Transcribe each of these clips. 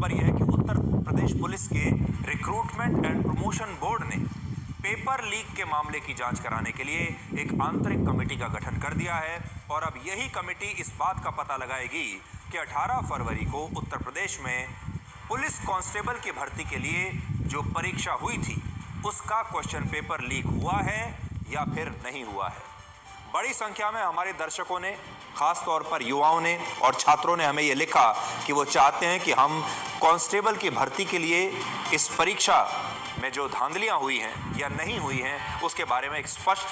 खबर यह है कि उत्तर प्रदेश पुलिस के रिक्रूटमेंट एंड प्रमोशन बोर्ड ने पेपर लीक के मामले की जांच कराने के लिए एक आंतरिक कमेटी का गठन कर दिया है और अब यही कमेटी इस बात का पता लगाएगी कि 18 फरवरी को उत्तर प्रदेश में पुलिस कांस्टेबल की भर्ती के लिए जो परीक्षा हुई थी उसका क्वेश्चन पेपर लीक हुआ है या फिर नहीं हुआ है। बड़ी संख्या में हमारे दर्शकों ने, खास तौर पर युवाओं ने और छात्रों ने हमें यह लिखा कि वो चाहते हैं कि हम कांस्टेबल की भर्ती के लिए इस परीक्षा में जो धांधलियां हुई हैं या नहीं हुई हैं उसके बारे में एक स्पष्ट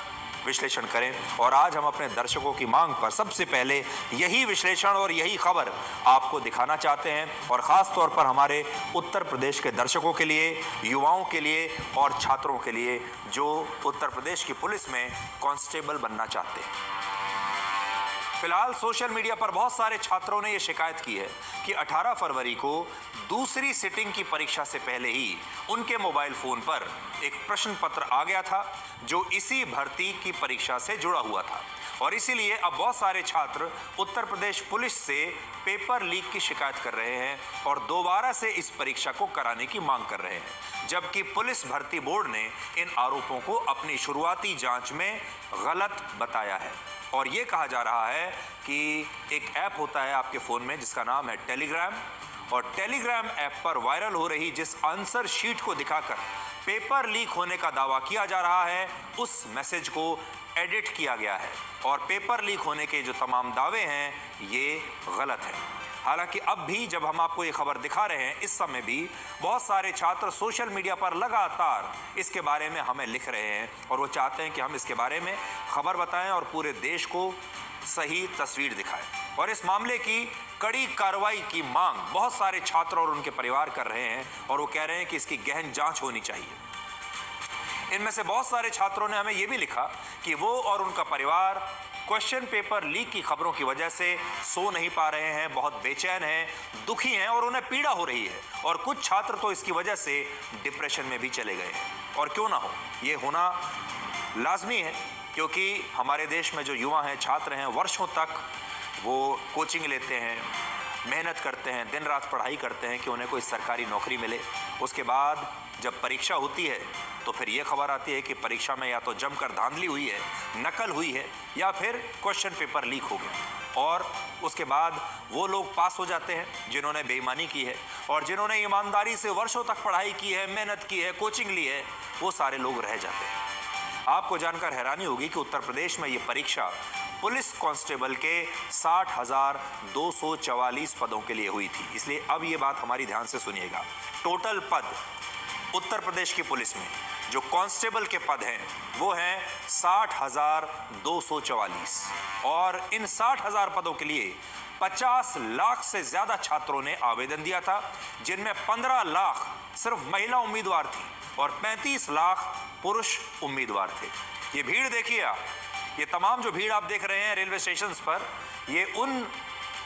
विश्लेषण करें। और आज हम अपने दर्शकों की मांग पर सबसे पहले यही विश्लेषण और यही खबर आपको दिखाना चाहते हैं, और ख़ास तौर पर हमारे उत्तर प्रदेश के दर्शकों के लिए, युवाओं के लिए और छात्रों के लिए जो उत्तर प्रदेश की पुलिस में कांस्टेबल बनना चाहते हैं। फिलहाल सोशल मीडिया पर बहुत सारे छात्रों ने यह शिकायत की है कि 18 फरवरी को दूसरी सिटिंग की परीक्षा से पहले ही उनके मोबाइल फोन पर एक प्रश्न पत्र आ गया था जो इसी भर्ती की परीक्षा से जुड़ा हुआ था, और इसीलिए अब बहुत सारे छात्र उत्तर प्रदेश पुलिस से पेपर लीक की शिकायत कर रहे हैं और दोबारा से इस परीक्षा को कराने की मांग कर रहे हैं। जबकि पुलिस भर्ती बोर्ड ने इन आरोपों को अपनी शुरुआती जांच में गलत बताया है और ये कहा जा रहा है कि एक ऐप होता है आपके फ़ोन में जिसका नाम है टेलीग्राम, और टेलीग्राम ऐप पर वायरल हो रही जिस आंसर शीट को दिखाकर पेपर लीक होने का दावा किया जा रहा है उस मैसेज को एडिट किया गया है और पेपर लीक होने के जो तमाम दावे हैं ये गलत हैं। हालांकि अब भी जब हम आपको ये खबर दिखा रहे हैं इस समय भी बहुत सारे छात्र सोशल मीडिया पर लगातार इसके बारे में हमें लिख रहे हैं और वो चाहते हैं कि हम इसके बारे में खबर बताएं और पूरे देश को सही तस्वीर दिखाएं। और इस मामले की कड़ी कार्रवाई की मांग बहुत सारे छात्र और उनके परिवार कर रहे हैं और वो कह रहे हैं कि इसकी गहन जांच होनी चाहिए। इनमें से बहुत सारे छात्रों ने हमें यह भी लिखा कि वो और उनका परिवार क्वेश्चन पेपर लीक की खबरों की वजह से सो नहीं पा रहे हैं, बहुत बेचैन हैं, दुखी हैं और उन्हें पीड़ा हो रही है, और कुछ छात्र तो इसकी वजह से डिप्रेशन में भी चले गए हैं। और क्यों ना हो, ये होना लाजमी है क्योंकि हमारे देश में जो युवा हैं, छात्र हैं, वर्षों तक वो कोचिंग लेते हैं, मेहनत करते हैं, दिन रात पढ़ाई करते हैं कि उन्हें कोई सरकारी नौकरी मिले। उसके बाद जब परीक्षा होती है तो फिर ये खबर आती है कि परीक्षा में या तो जमकर धांधली हुई है, नकल हुई है या फिर क्वेश्चन पेपर लीक हो गया, और उसके बाद वो लोग पास हो जाते हैं जिन्होंने बेईमानी की है और जिन्होंने ईमानदारी से वर्षों तक पढ़ाई की है, मेहनत की है, कोचिंग ली है, वो सारे लोग रह जाते हैं। आपको जानकर हैरानी होगी कि उत्तर प्रदेश में ये परीक्षा पुलिस कांस्टेबल के 60,244 पदों के लिए हुई थी। इसलिए अब ये बात हमारी ध्यान से सुनिएगा। टोटल पद उत्तर प्रदेश की पुलिस में जो कांस्टेबल के पद हैं वो हैं 60,244, और इन 60,000 पदों के लिए 50 लाख से ज़्यादा छात्रों ने आवेदन दिया था, जिनमें 15 लाख सिर्फ महिला उम्मीदवार थी और 35 लाख पुरुष उम्मीदवार थे। ये भीड़ देखिए आप, ये तमाम जो भीड़ आप देख रहे हैं रेलवे स्टेशन पर, ये उन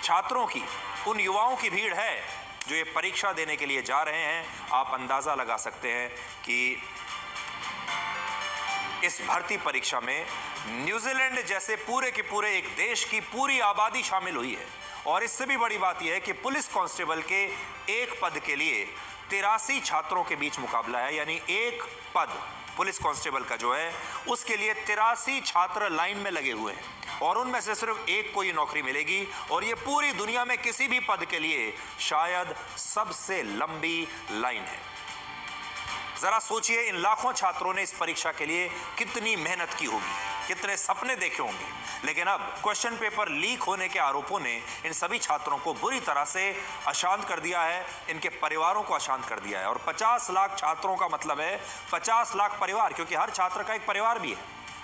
छात्रों की, उन युवाओं की भीड़ है जो ये परीक्षा देने के लिए जा रहे हैं। आप अंदाज़ा लगा सकते हैं कि इस भर्ती परीक्षा में न्यूजीलैंड जैसे पूरे के पूरे एक देश की पूरी आबादी शामिल हुई है, और इससे भी बड़ी बात यह है कि पुलिस कांस्टेबल के एक पद के लिए 83 छात्रों के बीच मुकाबला है, यानी एक पद पुलिस कांस्टेबल का जो है उसके लिए 83 छात्र लाइन में लगे हुए हैं, और उनमें से सिर्फ एक को ये नौकरी मिलेगी, और ये पूरी दुनिया में किसी भी पद के लिए शायद सबसे लंबी लाइन है। जरा सोचिए, इन लाखों छात्रों ने इस परीक्षा के लिए कितनी मेहनत की होगी, कितने सपने देखे होंगे, लेकिन अब क्वेश्चन पेपर लीक होने के आरोपों ने इन सभी छात्रों को बुरी तरह से अशांत कर दिया है, इनके परिवारों को अशांत कर दिया है। और 50 लाख छात्रों का मतलब है 50 लाख परिवार, क्योंकि हर छात्र का एक परिवार भी है,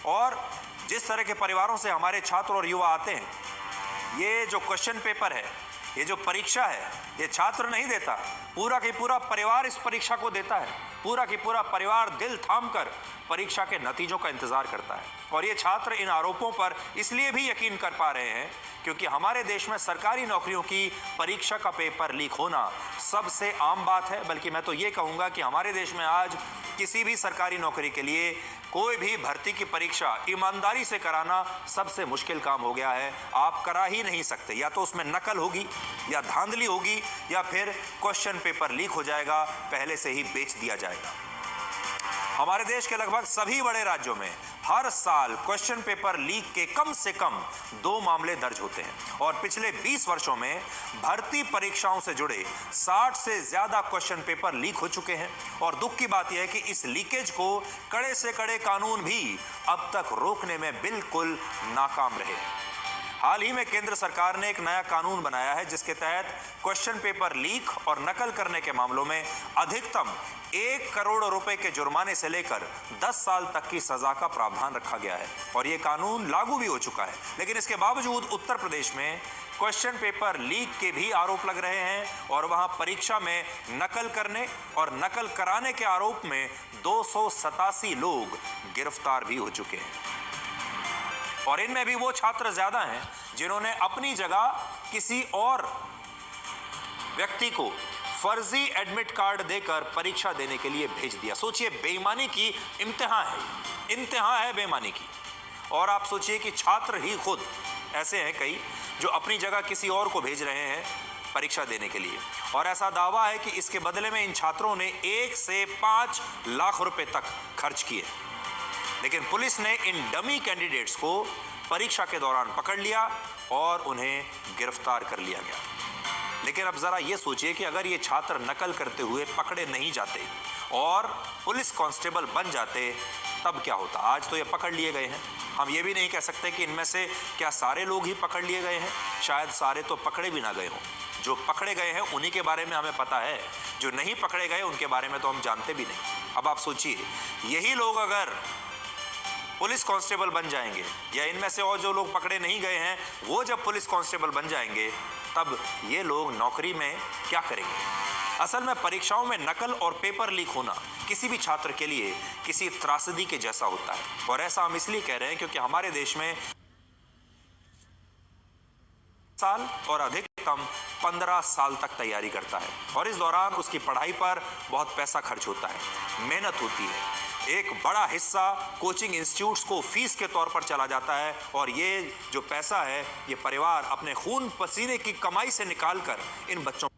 और जिस तरह के परिवारों से हमारे छात्र और युवा आते हैं, ये जो क्वेश्चन पेपर है, ये जो परीक्षा है, ये छात्र नहीं देता, पूरा की पूरा परिवार इस परीक्षा को देता है। पूरा की पूरा परिवार दिल थाम कर परीक्षा के नतीजों का इंतजार करता है, और ये छात्र इन आरोपों पर इसलिए भी यकीन कर पा रहे हैं क्योंकि हमारे देश में सरकारी नौकरियों की परीक्षा का पेपर लीक होना सबसे आम बात है। बल्कि मैं तो ये कहूँगा कि हमारे देश में आज किसी भी सरकारी नौकरी के लिए कोई भी भर्ती की परीक्षा ईमानदारी से कराना सबसे मुश्किल काम हो गया है। आप करा ही नहीं सकते, या तो उसमें नकल होगी या धांधली होगी या फिर क्वेश्चन पेपर लीक हो जाएगा, पहले से ही बेच दिया जाएगा। हमारे देश के लगभग सभी बड़े राज्यों में हर साल क्वेश्चन पेपर लीक के कम से कम 2 मामले दर्ज होते हैं और पिछले 20 वर्षों में भर्ती परीक्षाओं से जुड़े 60 से ज्यादा क्वेश्चन पेपर लीक हो चुके हैं। और दुख की बात यह है कि इस लीकेज को कड़े से कड़े कानून भी अब तक रोकने में बिल्कुल नाकाम रहे हैं। हाल ही में केंद्र सरकार ने एक नया कानून बनाया है जिसके तहत क्वेश्चन पेपर लीक और नकल करने के मामलों में अधिकतम 1 करोड़ रुपए के जुर्माने से लेकर 10 साल तक की सजा का प्रावधान रखा गया है और ये कानून लागू भी हो चुका है। लेकिन इसके बावजूद उत्तर प्रदेश में क्वेश्चन पेपर लीक के भी आरोप लग रहे हैं और वहां परीक्षा में नकल करने और नकल कराने के आरोप में 287 लोग गिरफ्तार भी हो चुके हैं। और इनमें भी वो छात्र ज्यादा हैं जिन्होंने अपनी जगह किसी और व्यक्ति को फर्जी एडमिट कार्ड देकर परीक्षा देने के लिए भेज दिया। सोचिए, बेईमानी की इंतहा है बेईमानी की। और आप सोचिए कि छात्र ही खुद ऐसे हैं कई जो अपनी जगह किसी और को भेज रहे हैं परीक्षा देने के लिए, और ऐसा दावा है कि इसके बदले में इन छात्रों ने 1 से 5 लाख रुपए तक खर्च किए। लेकिन पुलिस ने इन डमी कैंडिडेट्स को परीक्षा के दौरान पकड़ लिया और उन्हें गिरफ्तार कर लिया गया। लेकिन अब जरा ये सोचिए कि अगर ये छात्र नकल करते हुए पकड़े नहीं जाते और पुलिस कांस्टेबल बन जाते तब क्या होता। आज तो ये पकड़ लिए गए हैं, हम ये भी नहीं कह सकते कि इनमें से क्या सारे लोग ही पकड़ लिए गए हैं, शायद सारे तो पकड़े भी ना गए हों। जो पकड़े गए हैं उन्हीं के बारे में हमें पता है, जो नहीं पकड़े गए उनके बारे में तो हम जानते भी नहीं। अब आप सोचिए, यही लोग अगर पुलिस कांस्टेबल बन जाएंगे या इनमें से और जो लोग पकड़े नहीं गए हैं वो जब पुलिस कांस्टेबल बन जाएंगे तब ये लोग नौकरी में क्या करेंगे। असल में परीक्षाओं में नकल और पेपर लीक होना किसी भी छात्र के लिए किसी त्रासदी के जैसा होता है। और ऐसा हम इसलिए कह रहे हैं क्योंकि हमारे देश में साल और अधिकतम 15 साल तक तैयारी करता है और इस दौरान उसकी पढ़ाई पर बहुत पैसा खर्च होता है, मेहनत होती है। एक बड़ा हिस्सा कोचिंग इंस्टीट्यूट्स को फीस के तौर पर चला जाता है और ये जो पैसा है ये परिवार अपने खून पसीने की कमाई से निकालकर इन बच्चों